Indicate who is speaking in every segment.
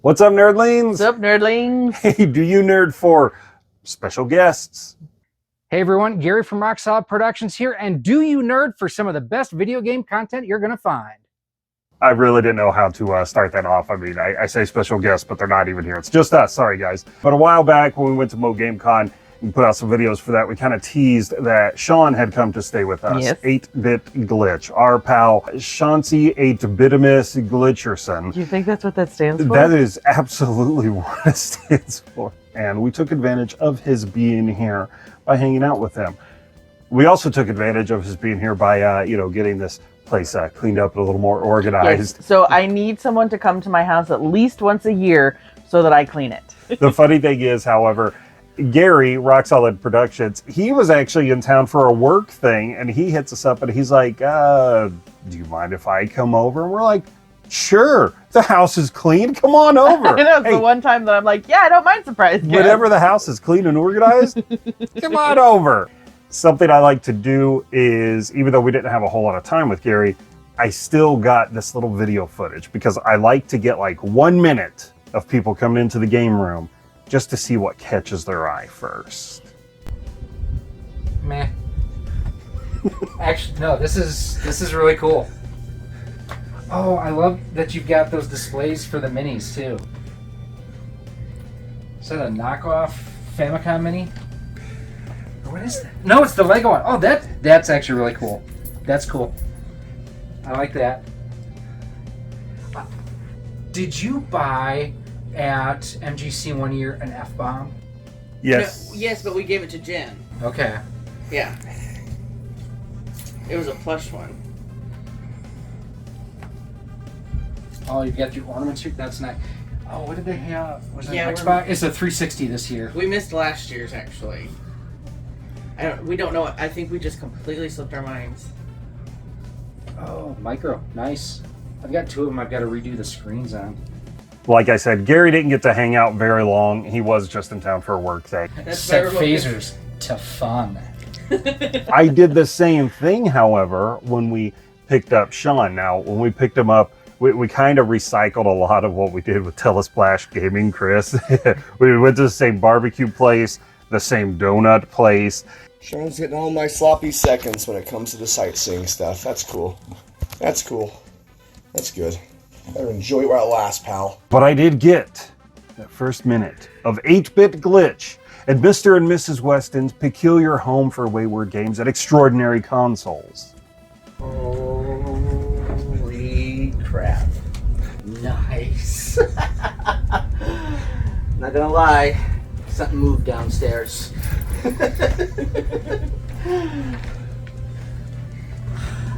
Speaker 1: What's up, nerdlings?
Speaker 2: What's up, nerdlings?
Speaker 1: Hey, do you nerd for special guests?
Speaker 3: Hey everyone, Gary from Rock Solid Productions here, and do you nerd for some of the best video game content you're gonna find?
Speaker 1: I really didn't know how to start that off. I mean, I say special guests, but they're not even here. It's just us. Sorry, guys. But a while back when we went to MoGameCon and put out some videos for that, we kind of teased that Shaun had come to stay with us.
Speaker 2: Yes.
Speaker 1: 8BitGlitch, our pal Chauncey 8Bitimus Glitcherson.
Speaker 2: Do you think that's what that stands for?
Speaker 1: That is absolutely what it stands for. And we took advantage of his being here by hanging out with him. We also took advantage of his being here by, getting this place cleaned up and a little more organized.
Speaker 2: Yes. So I need someone to come to my house at least once a year so that I clean it.
Speaker 1: The funny thing is, however, Gary, Rock Solid Productions, he was actually in town for a work thing, and he hits us up and he's like, do you mind if I come over? And we're like, sure, the house is clean, come on over.
Speaker 2: I know, it's the one time that I'm like, yeah, I don't mind surprise guests.
Speaker 1: Whenever the house is clean and organized, come on over. Something I like to do is, even though we didn't have a whole lot of time with Gary, I still got this little video footage because I like to get like 1 minute of people coming into the game room just to see what catches their eye first.
Speaker 3: Meh. Actually, no, this is really cool. Oh, I love that you've got those displays for the minis too. Is that a knockoff Famicom mini? What is that? No, it's the Lego one. Oh, that's actually really cool. That's cool. I like that. Did you buy at MGC one year an F-bomb?
Speaker 1: Yes.
Speaker 4: No, yes, but we gave it to Jen.
Speaker 3: Okay.
Speaker 4: Yeah. It was a plush one.
Speaker 3: Oh, you got your ornaments here? That's nice. Oh, what did they have? Was it
Speaker 4: Yeah,
Speaker 3: an Xbox? It's a 360 this year.
Speaker 4: We missed last year's, actually. We don't know. I think we just completely slipped our minds.
Speaker 3: Oh, micro. Nice. I've got two of them I've got to redo the screens on.
Speaker 1: Like I said, Gary didn't get to hang out very long. He was just in town for a work thing.
Speaker 3: Set phasers to fun.
Speaker 1: I did the same thing, however, when we picked up Shaun. Now, when we picked him up, we kind of recycled a lot of what we did with Telesplash Gaming, Chris. We went to the same barbecue place, the same donut place.
Speaker 5: Shaun's getting all my sloppy seconds when it comes to the sightseeing stuff. That's cool. That's cool. That's good. Better enjoy it while it lasts, pal.
Speaker 1: But I did get that first minute of 8-Bit Glitch and Mr. and Mrs. Weston's peculiar home for wayward games at extraordinary consoles.
Speaker 4: Holy crap. Nice. Not gonna lie, something moved downstairs.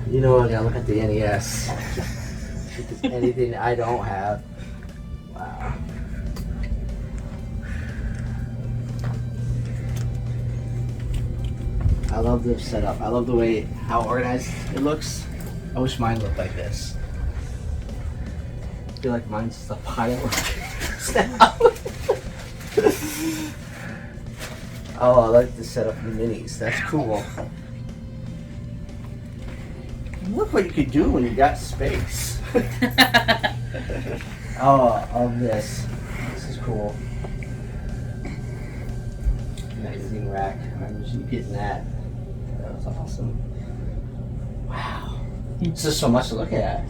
Speaker 4: You know, I gotta look at the NES. If there's anything I don't have. Wow. I love this setup. I love the way how organized it looks. I wish mine looked like this. I feel like mine's just a pile of Oh, I like the setup for the minis. That's cool. Look what you could do when you got space. Oh, I love this. This is cool. Magazine rack. I'm just getting that. That was awesome. Wow. It's just so much to look at.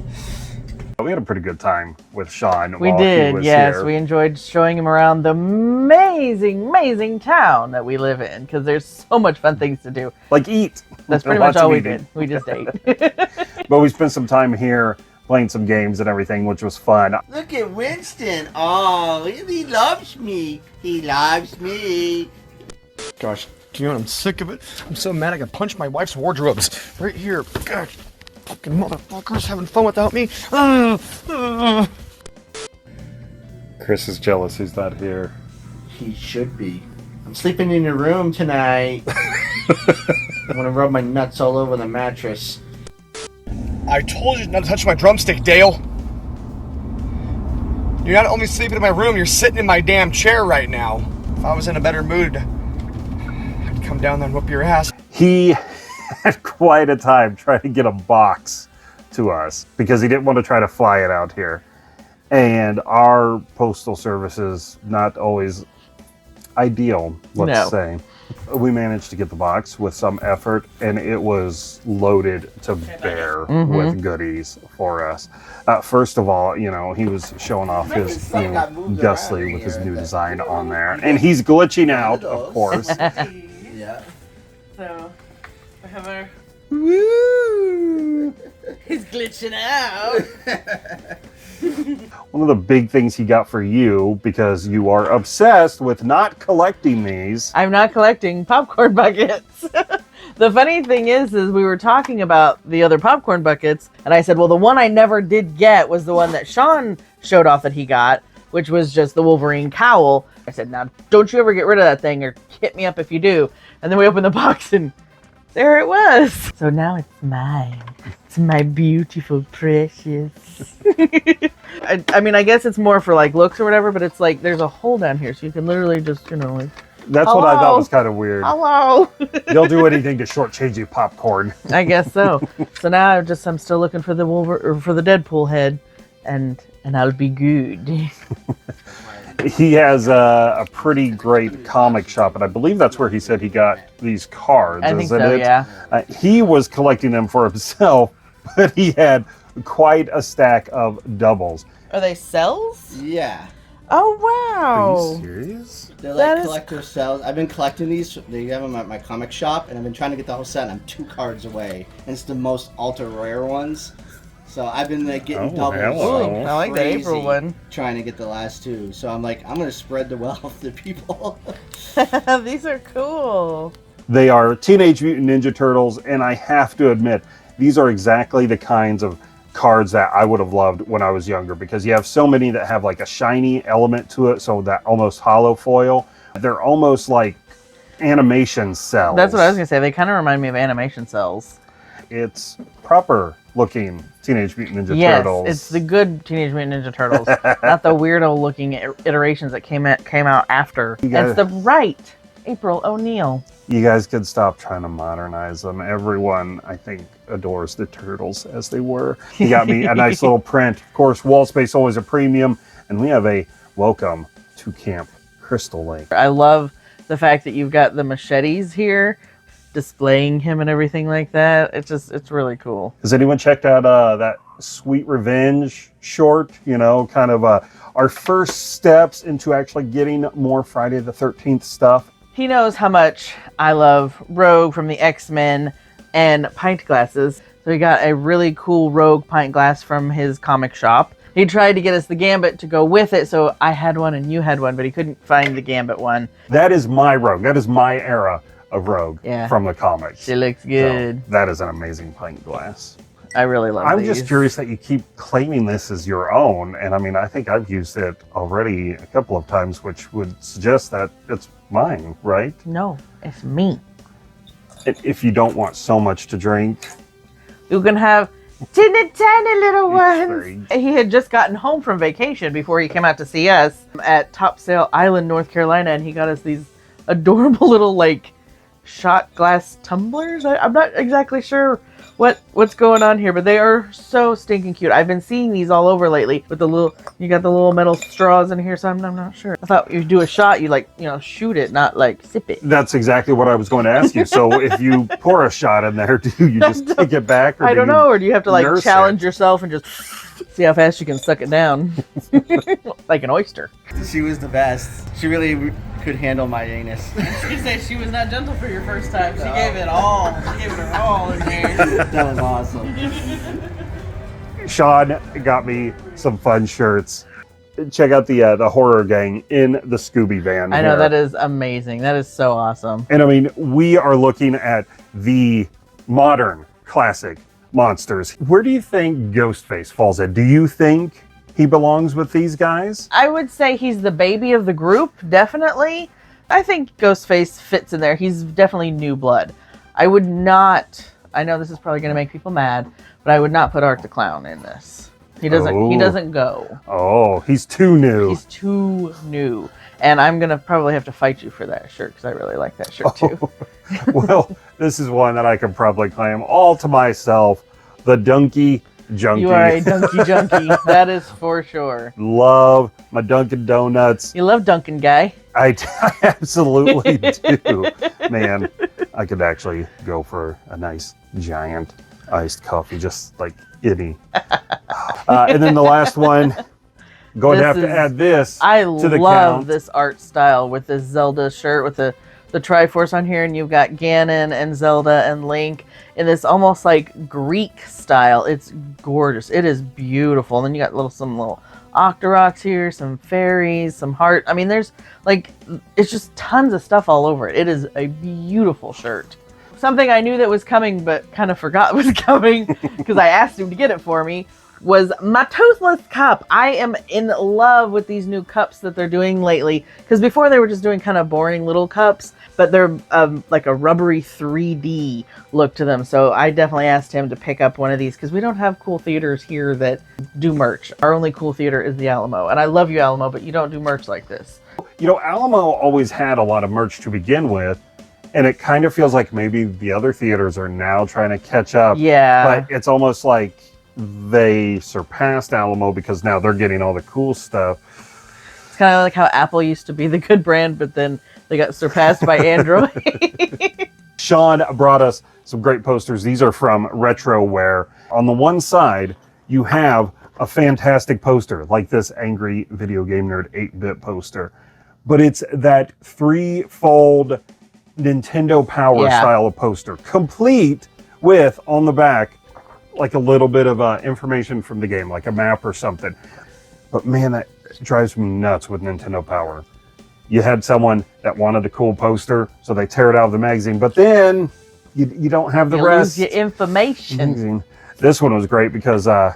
Speaker 1: We had a pretty good time with Shaun.
Speaker 2: We
Speaker 1: while he
Speaker 2: did,
Speaker 1: was
Speaker 2: yes.
Speaker 1: here.
Speaker 2: We enjoyed showing him around the amazing, amazing town that we live in because there's so much fun things to do.
Speaker 1: Like eat.
Speaker 2: That's pretty
Speaker 1: Lots
Speaker 2: much all
Speaker 1: of
Speaker 2: we
Speaker 1: eating.
Speaker 2: did. We just ate.
Speaker 1: But we spent some time here playing some games and everything, which was fun.
Speaker 4: Look at Winston. Oh, he loves me. He loves me.
Speaker 5: Gosh, do you know what? I'm sick of it. I'm so mad I could punch my wife's wardrobes right here. Gosh, fucking motherfuckers having fun without me.
Speaker 1: Chris is jealous he's not here.
Speaker 4: He should be. I'm sleeping in your room tonight. I'm gonna rub my nuts all over the mattress.
Speaker 5: I told you not to touch my drumstick, Dale. You're not only sleeping in my room, you're sitting in my damn chair right now. If I was in a better mood, I'd come down there and whoop your ass.
Speaker 1: He had quite a time trying to get a box to us because he didn't want to try to fly it out here. And our postal service is not always ideal, let's say. We managed to get the box with some effort, and it was loaded to bear with goodies for us. First of all, you know, he was showing off his new Gusly with his new design on there. And he's glitching out, of course.
Speaker 4: Yeah.
Speaker 2: So, we have our...
Speaker 1: Woo!
Speaker 2: He's glitching out.
Speaker 1: One of the big things he got for you, because you are obsessed with not collecting these.
Speaker 2: I'm not collecting popcorn buckets. The funny thing is we were talking about the other popcorn buckets, and I said, well, the one I never did get was the one that Shaun showed off that he got, which was just the Wolverine cowl. I said, now, don't you ever get rid of that thing, or hit me up if you do. And then we opened the box, and there it was. So now it's mine. It's my beautiful, precious. I mean, I guess it's more for like looks or whatever, but it's like there's a hole down here, so you can literally just, you know, like.
Speaker 1: That's what I thought was kind of weird.
Speaker 2: Hello.
Speaker 1: They'll do anything to shortchange you popcorn.
Speaker 2: I guess so. So now I'm still looking for the for the Deadpool head, and I'll be good.
Speaker 1: He has a pretty great comic shop, and I believe that's where he said he got these cards.
Speaker 2: I think so, yeah.
Speaker 1: He was collecting them for himself, but he had quite a stack of doubles.
Speaker 2: Are they cells?
Speaker 4: Yeah.
Speaker 2: Oh, wow.
Speaker 1: Are you serious?
Speaker 4: They're like collector cells. I've been collecting these. They have them at my comic shop, and I've been trying to get the whole set, and I'm 2 cards away. And it's the most ultra rare ones. So I've been getting doubles.
Speaker 1: Hello.
Speaker 2: I like that April one.
Speaker 4: Trying to get the last 2. So I'm like, I'm going to spread the wealth to people.
Speaker 2: These are cool.
Speaker 1: They are Teenage Mutant Ninja Turtles, and I have to admit, these are exactly the kinds of cards that I would have loved when I was younger, because you have so many that have like a shiny element to it, so that almost hollow foil. They're almost like animation cells.
Speaker 2: That's what I was going to say. They kind of remind me of animation cells.
Speaker 1: It's proper looking Teenage Mutant Ninja
Speaker 2: yes,
Speaker 1: Turtles.
Speaker 2: It's the good Teenage Mutant Ninja Turtles, not the weirdo looking iterations that came out after. It's the right April O'Neil.
Speaker 1: You guys could stop trying to modernize them. Everyone, I think, adores the Turtles as they were. He got me a nice little print. Of course, wall space always a premium. And we have a welcome to Camp Crystal Lake.
Speaker 2: I love the fact that you've got the machetes here, displaying him and everything like that. It's really cool.
Speaker 1: Has anyone checked out that Sweet Revenge short? You know, kind of our first steps into actually getting more Friday the 13th stuff.
Speaker 2: He knows how much I love Rogue from the X-Men and pint glasses. So he got a really cool Rogue pint glass from his comic shop. He tried to get us the Gambit to go with it, so I had one and you had one, but he couldn't find the Gambit one.
Speaker 1: That is my Rogue. That is my era of Rogue from the comics.
Speaker 2: She looks good.
Speaker 1: So that is an amazing pint glass.
Speaker 2: I really love
Speaker 1: I'm
Speaker 2: these.
Speaker 1: just curious that you keep claiming this as your own, and I mean, I think I've used it already a couple of times, which would suggest that it's mine, right?
Speaker 2: No, it's me.
Speaker 1: If you don't want so much to drink.
Speaker 2: You can have tiny little ones.
Speaker 1: Very...
Speaker 2: He had just gotten home from vacation before he came out to see us at Topsail Island, North Carolina, and he got us these adorable little, like, shot glass tumblers. I'm not exactly sure what's going on here, but they are so stinking cute. I've been seeing these all over lately with you got the little metal straws in here, so I'm not sure. I thought you do a shot, you shoot it, not like sip it.
Speaker 1: That's exactly what I was going to ask you. So if you pour a shot in there, do you just take it back? Or
Speaker 2: I don't know, or do you have to like challenge
Speaker 1: it?
Speaker 2: yourself and just see how fast you can suck it down? Like an oyster.
Speaker 4: She was the best. She really could handle my anus.
Speaker 2: I was gonna say, she was not gentle for your first time. She gave it all. She gave it her all in there.
Speaker 4: That was awesome.
Speaker 1: Shaun got me some fun shirts. Check out the horror gang in the Scooby van.
Speaker 2: I know, that is amazing. That is so awesome.
Speaker 1: And I mean, we are looking at the modern classic monsters. Where do you think Ghostface falls in? Do you think he belongs with these guys?
Speaker 2: I would say he's the baby of the group, definitely. I think Ghostface fits in there. He's definitely new blood. I would not, I know this is probably going to make people mad, but I would not put Art the Clown in this. He doesn't go.
Speaker 1: Oh, he's too new.
Speaker 2: He's too new. And I'm going to probably have to fight you for that shirt, because I really like that shirt too.
Speaker 1: Well, this is one that I can probably claim all to myself. The Donkey junkie.
Speaker 2: You are a donkey junkie. That is for sure.
Speaker 1: Love my Dunkin' Donuts.
Speaker 2: You love Dunkin' guy.
Speaker 1: I absolutely do. Man, I could actually go for a nice giant iced coffee, just like any. And then the last one, going to have to add this
Speaker 2: I
Speaker 1: to the
Speaker 2: love
Speaker 1: count.
Speaker 2: this art style with this Zelda shirt with the Triforce on here, and you've got Ganon and Zelda and Link in this almost like Greek style. It's gorgeous. It is beautiful. And then you got some little Octoroks here, some fairies, some heart. I mean, there's like, it's just tons of stuff all over it. It is a beautiful shirt. Something I knew that was coming but kind of forgot was coming because I asked him to get it for me was my toothless cup. I am in love with these new cups that they're doing lately, because before they were just doing kind of boring little cups, but they're like a rubbery 3D look to them. So I definitely asked him to pick up one of these because we don't have cool theaters here that do merch. Our only cool theater is the Alamo, and I love you, Alamo, but you don't do merch like this.
Speaker 1: You know, Alamo always had a lot of merch to begin with, and it kind of feels like maybe the other theaters are now trying to catch up.
Speaker 2: Yeah.
Speaker 1: But it's almost like they surpassed Alamo because now they're getting all the cool stuff.
Speaker 2: It's kind of like how Apple used to be the good brand, but then they got surpassed by Android.
Speaker 1: Shaun brought us some great posters. These are from Retroware. On the one side, you have a fantastic poster, like this Angry Video Game Nerd 8-bit poster. But it's that three-fold Nintendo Power style of poster, complete with, on the back, like a little bit of information from the game, like a map or something. But man, that drives me nuts with Nintendo Power. You had someone that wanted a cool poster, so they tear it out of the magazine, but then you don't have the rest.
Speaker 2: Lose your information.
Speaker 1: This one was great because I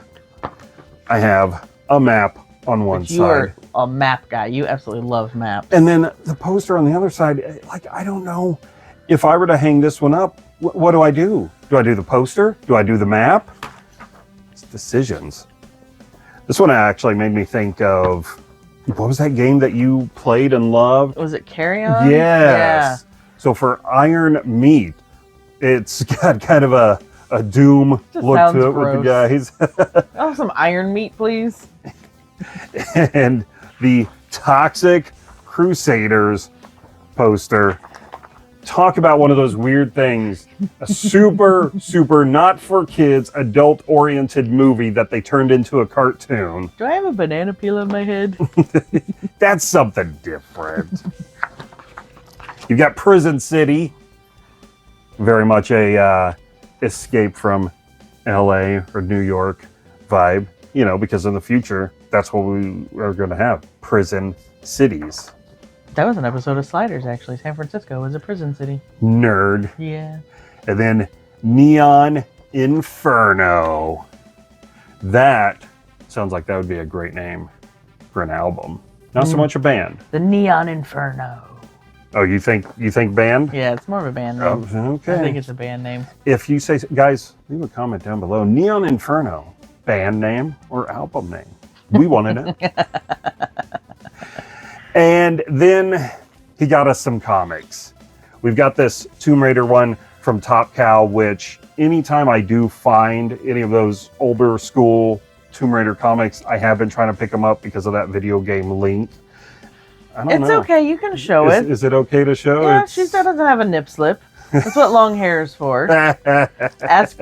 Speaker 1: have a map on one side.
Speaker 2: You are a map guy. You absolutely love maps.
Speaker 1: And then the poster on the other side, like, I don't know if I were to hang this one up, what do I do? Do I do the poster? Do I do the map? It's decisions. This one actually made me think of, what was that game that you played and loved?
Speaker 2: Was it Carry On?
Speaker 1: Yes. Yeah. So for Iron Meat, it's got kind of a Doom look to it with the guys.
Speaker 2: Oh, some Iron Meat, please.
Speaker 1: And the Toxic Crusaders poster. Talk about one of those weird things. A super, super not for kids, adult-oriented movie that they turned into a cartoon.
Speaker 2: Do I have a banana peel on my head?
Speaker 1: That's something different. You've got Prison City. Very much a escape from LA or New York vibe. You know, because in the future, that's what we are going to have. Prison cities.
Speaker 2: That was an episode of Sliders, actually. San Francisco was a prison city.
Speaker 1: Nerd.
Speaker 2: Yeah.
Speaker 1: And then Neon Inferno. That sounds like that would be a great name for an album. Not so much a band.
Speaker 2: The Neon Inferno.
Speaker 1: Oh, you think band?
Speaker 2: Yeah, it's more of a band name.
Speaker 1: Oh, okay.
Speaker 2: I think it's a band name.
Speaker 1: If you say, guys, leave a comment down below. Neon Inferno, band name or album name? We want to know. And then he got us some comics. We've got this Tomb Raider one from Top Cow, which anytime I do find any of those older school Tomb Raider comics, I have been trying to pick them up because of that video game link. I don't know.
Speaker 2: It's okay, you can show it.
Speaker 1: Is it okay to show?
Speaker 2: Yeah, she still doesn't have a nip slip. That's what long hair is for. Ask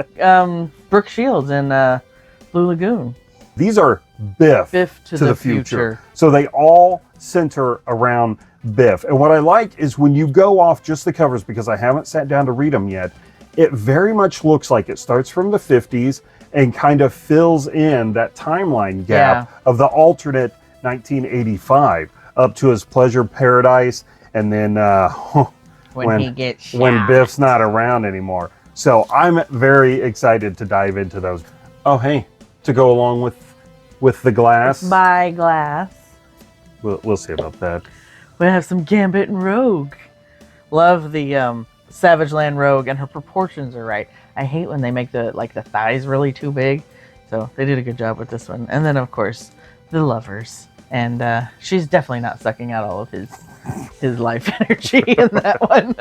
Speaker 2: Brooke Shields in Blue Lagoon.
Speaker 1: These are Biff
Speaker 2: to the future.
Speaker 1: So they all center around Biff. And what I like is when you go off just the covers, because I haven't sat down to read them yet, it very much looks like it starts from the 50s and kind of fills in that timeline gap of the alternate 1985 up to his pleasure paradise, and then
Speaker 2: when he gets shot.
Speaker 1: When Biff's not around anymore. So I'm very excited to dive into those. Oh, hey, to go along with the glass.
Speaker 2: By glass.
Speaker 1: We'll see about that.
Speaker 2: We have some Gambit and Rogue. Love the Savage Land Rogue, and her proportions are right. I hate when they make the thighs really too big. So they did a good job with this one. And then of course the lovers. And she's definitely not sucking out all of his life energy in that one.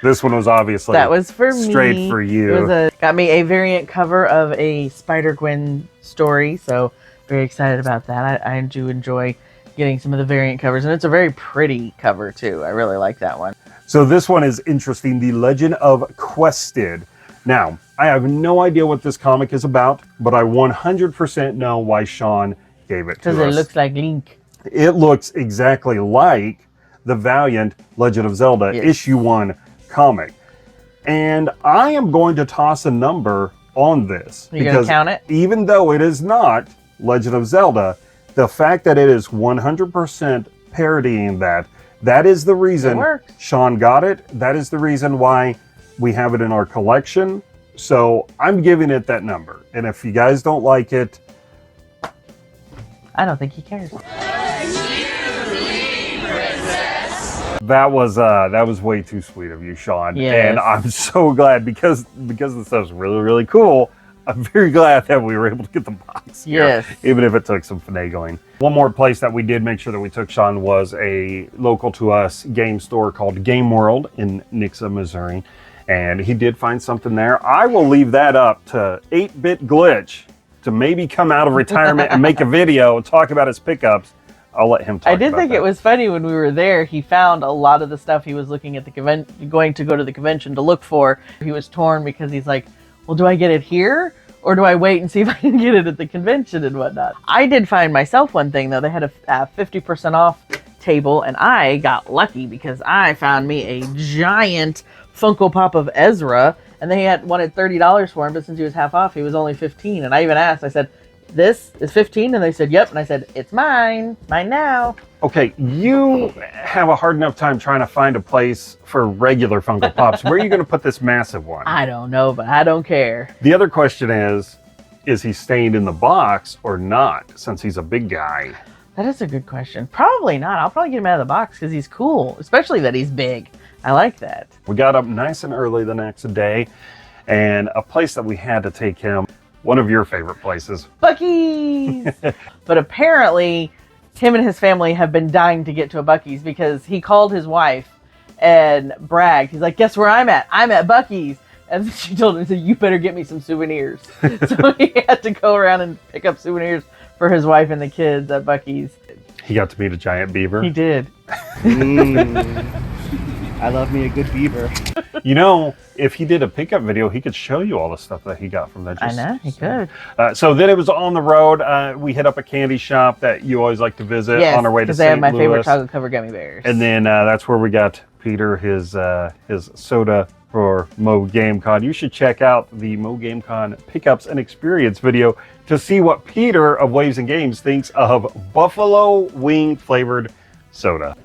Speaker 1: This one was obviously
Speaker 2: That was for
Speaker 1: straight
Speaker 2: me.
Speaker 1: for you.
Speaker 2: It was got me a variant cover of a Spider-Gwen story, so very excited about that. I do enjoy getting some of the variant covers, and it's a very pretty cover too. I really like that one.
Speaker 1: So this one is interesting, The Legend of Quested. Now, I have no idea what this comic is about, but I 100% know why Shaun gave it to us.
Speaker 2: Because it looks like Link.
Speaker 1: It looks exactly like the Valiant Legend of Zelda
Speaker 2: Yes.
Speaker 1: issue 1 comic. And I am going to toss a number on this.
Speaker 2: You gonna count it?
Speaker 1: Even though it is not Legend of Zelda, the fact that it is 100% parodying that is the reason Shaun got it. That is the reason why we have it in our collection. So I'm giving it that number. And if you guys don't like it,
Speaker 2: I don't think he cares.
Speaker 1: that was way too sweet of you, Shaun.
Speaker 2: Yes.
Speaker 1: And I'm so glad because the stuff's really, really cool. I'm very glad that we were able to get the box here,
Speaker 2: Yes.
Speaker 1: even if it took some finagling. One more place that we did make sure that we took Shaun was a local to us game store called Game World in Nixa, Missouri. And he did find something there. I will leave that up to 8-Bit Glitch to maybe come out of retirement and make a video and talk about his pickups. I'll let him talk
Speaker 2: I did
Speaker 1: about
Speaker 2: think
Speaker 1: that.
Speaker 2: it was funny when we were there. He found a lot of the stuff he was looking at the going to go to the convention to look for. He was torn because he's like, well, do I get it here? Or do I wait and see if I can get it at the convention and whatnot? I did find myself one thing, though. They had a 50% off table, and I got lucky because I found me a giant Funko Pop of Ezra, and they wanted $30 for him, but since he was half off, he was only $15. And I even asked, I said, this is $15? And they said, yep. And I said, it's mine now.
Speaker 1: Okay, you have a hard enough time trying to find a place for regular Funko Pops. Where are you going to put this massive one?
Speaker 2: I don't know, but I don't care.
Speaker 1: The other question is he staying in the box or not, since he's a big guy?
Speaker 2: That is a good question. Probably not. I'll probably get him out of the box because he's cool, especially that he's big. I like that.
Speaker 1: We got up nice and early the next day, and a place that we had to take him, one of your favorite places.
Speaker 2: Buc-ee's! But apparently, him and his family have been dying to get to a Buc-ee's because he called his wife and bragged. He's like, guess where I'm at? I'm at Buc-ee's. And she told him, you better get me some souvenirs. So he had to go around and pick up souvenirs for his wife and the kids at Buc-ee's.
Speaker 1: He got to meet a giant beaver.
Speaker 2: He did.
Speaker 4: I love me a good beaver.
Speaker 1: You know, if he did a pickup video, he could show you all the stuff that he got from there.
Speaker 2: I know, he could.
Speaker 1: So then it was on the road. We hit up a candy shop that you always like to visit on our way to
Speaker 2: because
Speaker 1: St.
Speaker 2: they have my
Speaker 1: Louis.
Speaker 2: favorite chocolate covered gummy bears.
Speaker 1: And then that's where we got Peter his soda for MoGameCon. You should check out the MoGameCon pickups and experience video to see what Peter of Waves and Games thinks of buffalo wing flavored soda.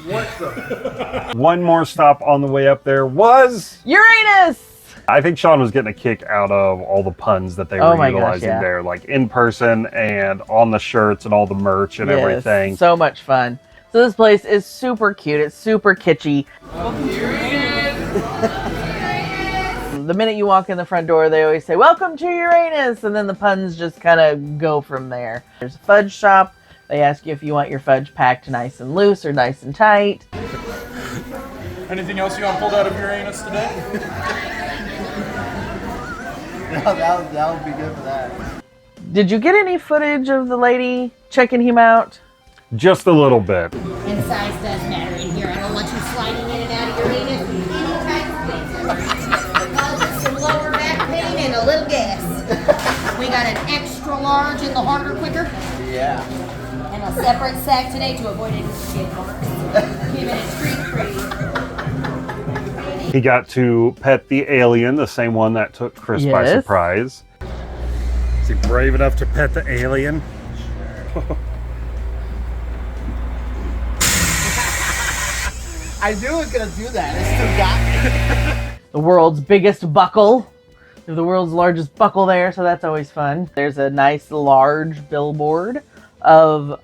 Speaker 3: What the?
Speaker 1: One more stop on the way up there was
Speaker 2: Uranus!
Speaker 1: I think Shaun was getting a kick out of all the puns that they were utilizing there, like in person and on the shirts and all the merch and everything.
Speaker 2: So much fun. So this place is super cute. It's super kitschy. The minute you walk in the front door, they always say, welcome to Uranus! And then the puns just kind of go from there. There's a fudge shop. They ask you if you want your fudge packed nice and loose or nice and tight.
Speaker 6: Anything else you want pulled out of Uranus today?
Speaker 4: that would be good for that.
Speaker 2: Did you get any footage of the lady checking him out?
Speaker 1: Just a little bit.
Speaker 7: And size does matter in here. I don't want you sliding in and out of Uranus with any type of things. Causes some lower back pain and a little gas. We got an extra large in the harder quicker.
Speaker 4: Yeah.
Speaker 7: And a separate sack today to avoid any skid marks. Keeping it treat-free.
Speaker 1: He got to pet the alien, the same one that took Chris by surprise. Is he brave enough to pet the alien?
Speaker 4: I knew it was gonna do that. It still got me.
Speaker 2: The world's biggest buckle. They're the world's largest buckle there, so that's always fun. There's a nice large billboard of,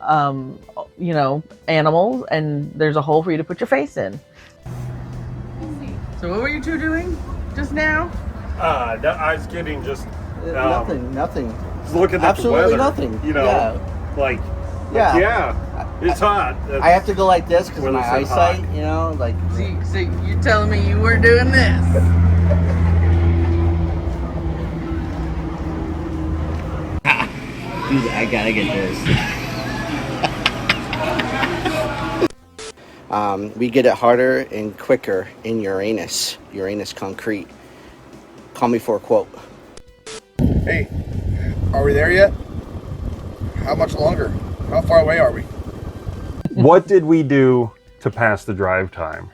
Speaker 2: you know, animals, and there's a hole for you to put your face in. So what were you two doing just now?
Speaker 1: I was getting just
Speaker 4: Nothing.
Speaker 1: looking at
Speaker 4: Absolutely
Speaker 1: the weather.
Speaker 4: nothing.
Speaker 1: You know, like
Speaker 4: Yeah.
Speaker 1: Yeah, it's hot.
Speaker 4: I have to go like this because of my
Speaker 1: When it's
Speaker 4: eyesight,
Speaker 1: hot.
Speaker 4: you know, like.
Speaker 2: So you're telling me you weren't doing this?
Speaker 4: Dude, I gotta get this. We get it harder and quicker in Uranus concrete. Call me for a quote.
Speaker 5: Hey, are we there yet? How much longer? How far away are we?
Speaker 1: What did we do to pass the drive time?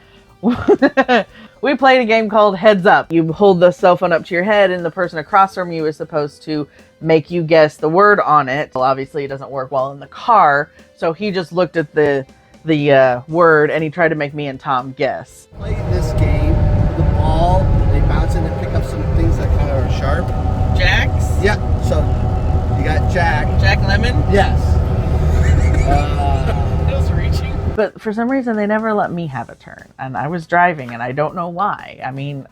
Speaker 2: We played a game called Heads Up. You hold the cell phone up to your head, and the person across from you is supposed to make you guess the word on it. Well, obviously, it doesn't work well in the car, so he just looked at the word and he tried to make me and Tom guess.
Speaker 4: Play this game, the ball, they bounce in and pick up some things that kind of are sharp.
Speaker 2: Jack's?
Speaker 4: Yeah, so you got Jack.
Speaker 2: Jack Lemon?
Speaker 4: Yes.
Speaker 2: It was reaching. But for some reason, they never let me have a turn. And I was driving, and I don't know why. I mean...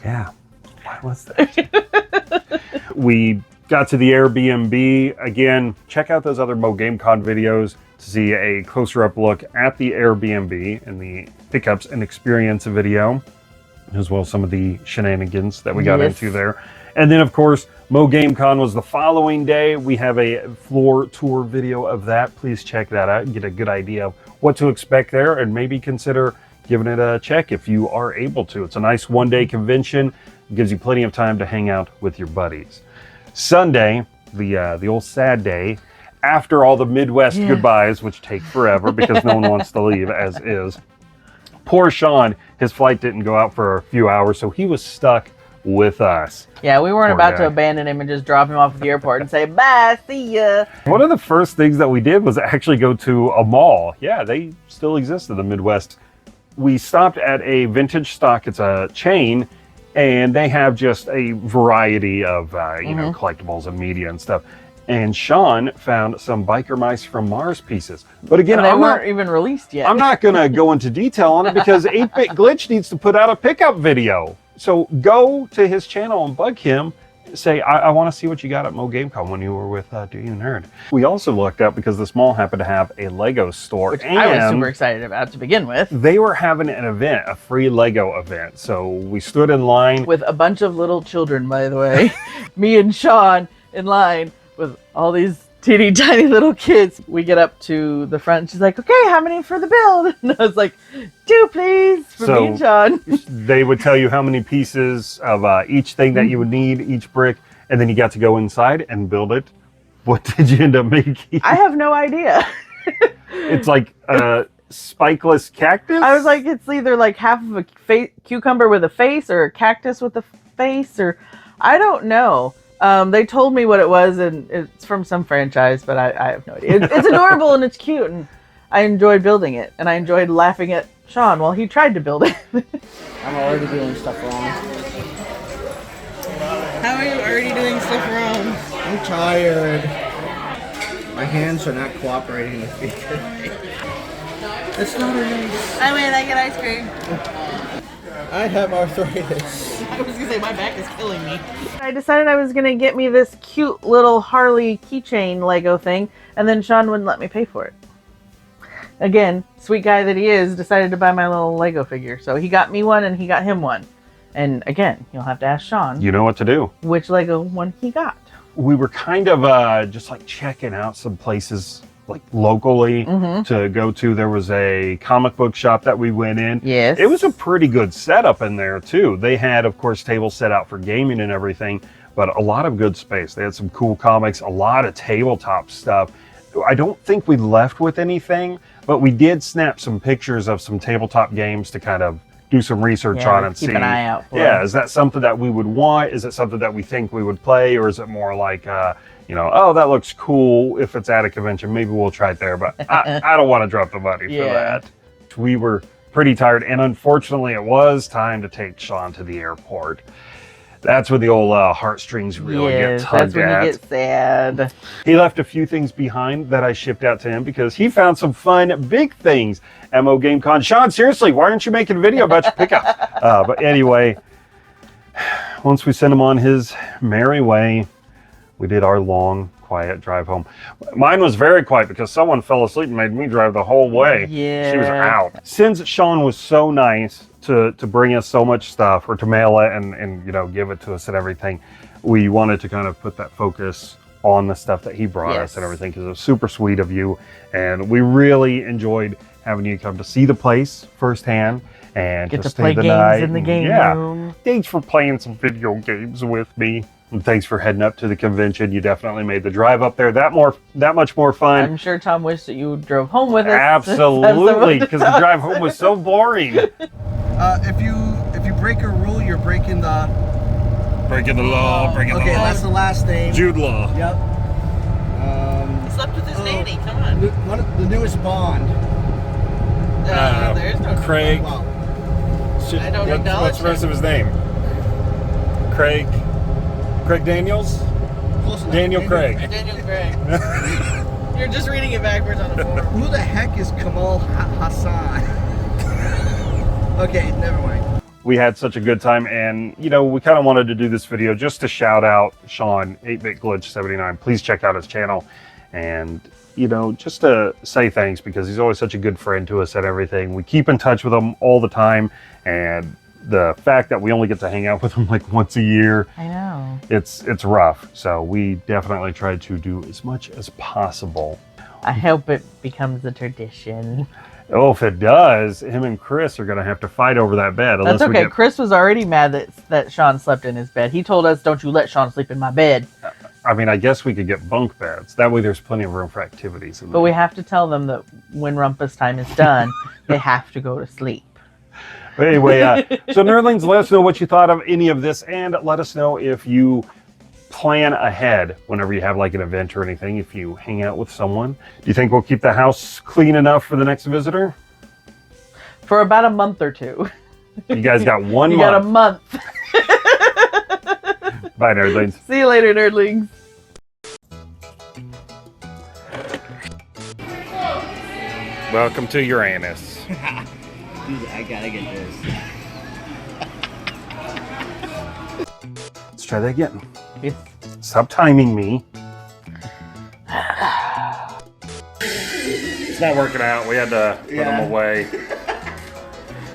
Speaker 1: Yeah, why was that? We got to the Airbnb. Again, check out those other MoGameCon videos to see a closer up look at the Airbnb and the pickups and experience video, as well as some of the shenanigans that we got into there. And then, of course, MoGameCon was the following day. We have a floor tour video of that. Please check that out and get a good idea of what to expect there, and maybe consider giving it a check if you are able to. It's a nice one-day convention. It gives you plenty of time to hang out with your buddies. Sunday, the old sad day, after all the Midwest goodbyes, which take forever because no one wants to leave, as is. Poor Shaun, his flight didn't go out for a few hours, so he was stuck with us.
Speaker 2: Yeah, we weren't
Speaker 1: Poor
Speaker 2: about
Speaker 1: guy.
Speaker 2: to abandon him and just drop him off at the airport and say, bye, see ya.
Speaker 1: One of the first things that we did was actually go to a mall. Yeah, they still exist in the Midwest. We stopped at a vintage stock. It's a chain, and they have just a variety of you know, collectibles and media and stuff. And Shaun found some Biker Mice from Mars pieces. But again,
Speaker 2: And they weren't even released yet.
Speaker 1: I'm not going to go into detail on it because 8BitGlitch needs to put out a pickup video. So go to his channel and bug him. Say, I want to see what you got at MoGameCon when you were with Do You Nerd. We also looked up because this mall happened to have a Lego store.
Speaker 2: Which
Speaker 1: and
Speaker 2: I was super excited about to begin with.
Speaker 1: they were having an event, a free Lego event. So we stood in line.
Speaker 2: With a bunch of little children, by the way. Me and Shaun in line with all these teeny tiny little kids. We get up to the front. She's like, okay, how many for the build? And I was like, 2 please for me and Shaun.
Speaker 1: They would tell you how many pieces of each thing that you would need, each brick, and then you got to go inside and build it. What did you end up making?
Speaker 2: I have no idea.
Speaker 1: It's like a spikeless cactus?
Speaker 2: I was like, it's either like half of a cucumber with a face or a cactus with a face, or I don't know. They told me what it was, and it's from some franchise, but I have no idea. It's adorable and it's cute, and I enjoyed building it, and I enjoyed laughing at Shaun while he tried to build it.
Speaker 4: I'm already doing stuff wrong.
Speaker 2: How are you already doing stuff wrong?
Speaker 4: I'm tired. My hands are not cooperating with me today. It's not a race.
Speaker 2: I mean, I get ice cream.
Speaker 4: I have arthritis.
Speaker 2: I was gonna say my back is killing me. I decided I was gonna get me this cute little Harley keychain Lego thing, and then Shaun wouldn't let me pay for it. Again, sweet guy that he is, decided to buy my little Lego figure. So he got me one and he got him one. And again, you'll have to ask Shaun
Speaker 1: You know what to do.
Speaker 2: which Lego one he got.
Speaker 1: We were kind of just like checking out some places like locally to go to. There was a comic book shop that we went in.
Speaker 2: Yes.
Speaker 1: It was a pretty good setup in there too. They had, of course, tables set out for gaming and everything, but a lot of good space. They had some cool comics, a lot of tabletop stuff. I don't think we left with anything, but we did snap some pictures of some tabletop games to kind of do some research on and
Speaker 2: keep
Speaker 1: see.
Speaker 2: an eye out for
Speaker 1: Yeah,
Speaker 2: them.
Speaker 1: is that something that we would want? Is it something that we think we would play? Or is it more like, you know, oh, that looks cool. If it's at a convention, maybe we'll try it there. But I don't want to drop the money for that. We were pretty tired. And unfortunately, it was time to take Shaun to the airport. That's when the old heartstrings really get tugged
Speaker 2: that's when
Speaker 1: at.
Speaker 2: you get sad.
Speaker 1: He left a few things behind that I shipped out to him because he found some fun, big things at MoGameCon. Shaun, seriously, why aren't you making a video about your pickups? But anyway, once we sent him on his merry way, we did our long, quiet drive home. Mine was very quiet because someone fell asleep and made me drive the whole way.
Speaker 2: Yeah.
Speaker 1: She was out. Since Shaun was so nice to bring us so much stuff, or to mail it and you know, give it to us and everything, we wanted to kind of put that focus on the stuff that he brought us and everything, because it was super sweet of you, and we really enjoyed having you come to see the place firsthand and
Speaker 2: Get to
Speaker 1: stay
Speaker 2: play
Speaker 1: the
Speaker 2: games
Speaker 1: night.
Speaker 2: in the
Speaker 1: And
Speaker 2: game room.
Speaker 1: Thanks for playing some video games with me. And thanks for heading up to the convention. You definitely made the drive up there that much more fun.
Speaker 2: I'm sure Tom wished that you drove home with us.
Speaker 1: Absolutely, because the drive home was so boring.
Speaker 4: If you break a rule, you're breaking the
Speaker 1: Law, breaking
Speaker 4: Okay, that's the last name.
Speaker 1: Jude Law.
Speaker 4: Yep.
Speaker 2: He slept with his nanny. Come on.
Speaker 4: The newest Bond.
Speaker 2: There's no
Speaker 1: Craig.
Speaker 4: Wow.
Speaker 2: I don't acknowledge
Speaker 1: What's the rest of his name? Craig Daniels?
Speaker 4: Close enough.
Speaker 1: Daniel Craig.
Speaker 2: Daniel Craig. You're just reading it backwards on the forum.
Speaker 4: Who the heck is Kamal Hassan? Okay, never mind.
Speaker 1: We had such a good time, and you know, we kind of wanted to do this video just to shout out Shaun, 8BitGlitch79. Please check out his channel, and you know, just to say thanks, because he's always such a good friend to us and everything. We keep in touch with him all the time, and the fact that we only get to hang out with him like once a year,
Speaker 2: I know.
Speaker 1: it's rough. So we definitely try to do as much as possible.
Speaker 2: I hope it becomes a tradition.
Speaker 1: Oh, if it does, him and Chris are going to have to fight over that bed.
Speaker 2: That's
Speaker 1: we
Speaker 2: okay.
Speaker 1: get-
Speaker 2: Chris was already mad that Shaun slept in his bed. He told us, "Don't you let Shaun sleep in my bed."
Speaker 1: I mean, I guess we could get bunk beds. That way there's plenty of room for activities. In
Speaker 2: But we have to tell them that when Rumpus time is done, they have to go to sleep.
Speaker 1: But anyway, so nerdlings, let us know what you thought of any of this, and let us know if you plan ahead whenever you have like an event or anything, if you hang out with someone. Do you think we'll keep the house clean enough for the next visitor?
Speaker 2: For about a month or two.
Speaker 1: You guys got one
Speaker 2: You
Speaker 1: month.
Speaker 2: got a month.
Speaker 1: Bye, nerdlings.
Speaker 2: See you later, nerdlings.
Speaker 1: Welcome to Uranus.
Speaker 4: Dude, I gotta get this.
Speaker 1: Let's try that again.
Speaker 2: Yes.
Speaker 1: Stop timing me. It's not working out. We had to put them away.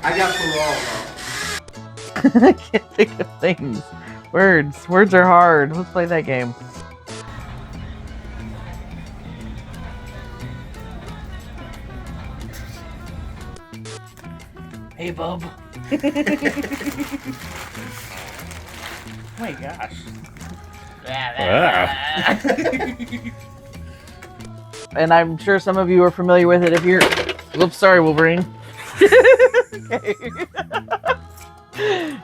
Speaker 4: I got parole,
Speaker 2: I can't think of things. Words are hard. Let's play that game. Hey, bub. Oh my gosh. And I'm sure some of you are familiar with it if you're... Whoops, sorry, Wolverine. Okay.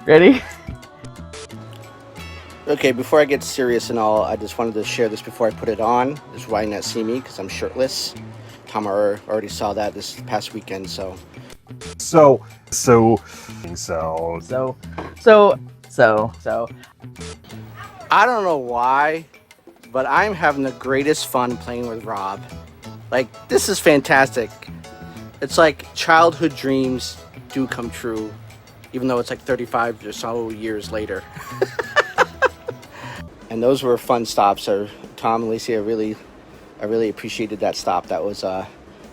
Speaker 2: Ready?
Speaker 4: Okay, before I get serious and all, I just wanted to share this before I put it on. This is why you not see me, because I'm shirtless. Tom already saw that this past weekend, so...
Speaker 1: So.
Speaker 4: I don't know why, but I'm having the greatest fun playing with Rob. Like, this is fantastic. It's like childhood dreams do come true, even though it's like 35 or so years later. And those were fun stops. Tom and Lacey, I really appreciated that stop. That was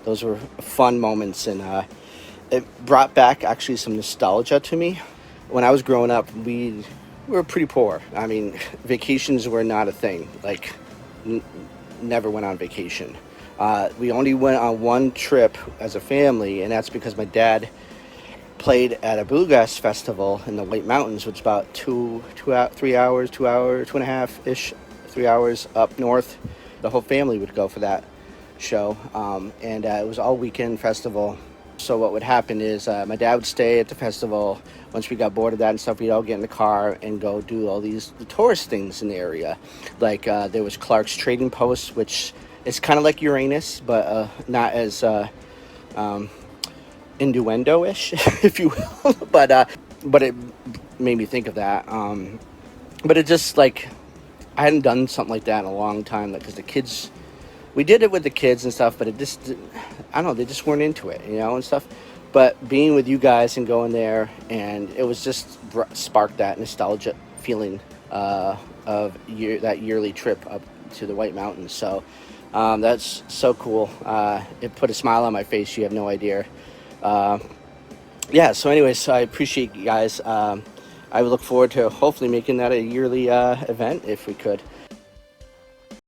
Speaker 4: those were fun moments, and it brought back actually some nostalgia to me. When I was growing up, we were pretty poor. I mean, vacations were not a thing. Like, never went on vacation. We only went on one trip as a family, and that's because my dad played at a bluegrass festival in the White Mountains, which is about 3 hours, 2.5-ish, 3 hours up north. The whole family would go for that show, and it was all weekend festival. So what would happen is my dad would stay at the festival. Once we got bored of that and stuff, we'd all get in the car and go do all the tourist things in the area. Like there was Clark's Trading Post, which is kind of like Uranus, but not as innuendo-ish, if you will. But it made me think of that. But it just, like, I hadn't done something like that in a long time, because the kids... We did it with the kids and stuff, but it just, I don't know, they just weren't into it, and stuff. But being with you guys and going there, and it was just sparked that nostalgia feeling of that yearly trip up to the White Mountains. So that's so cool. It put a smile on my face. You have no idea. Yeah. So anyways, I appreciate you guys. I would look forward to hopefully making that a yearly event if we could.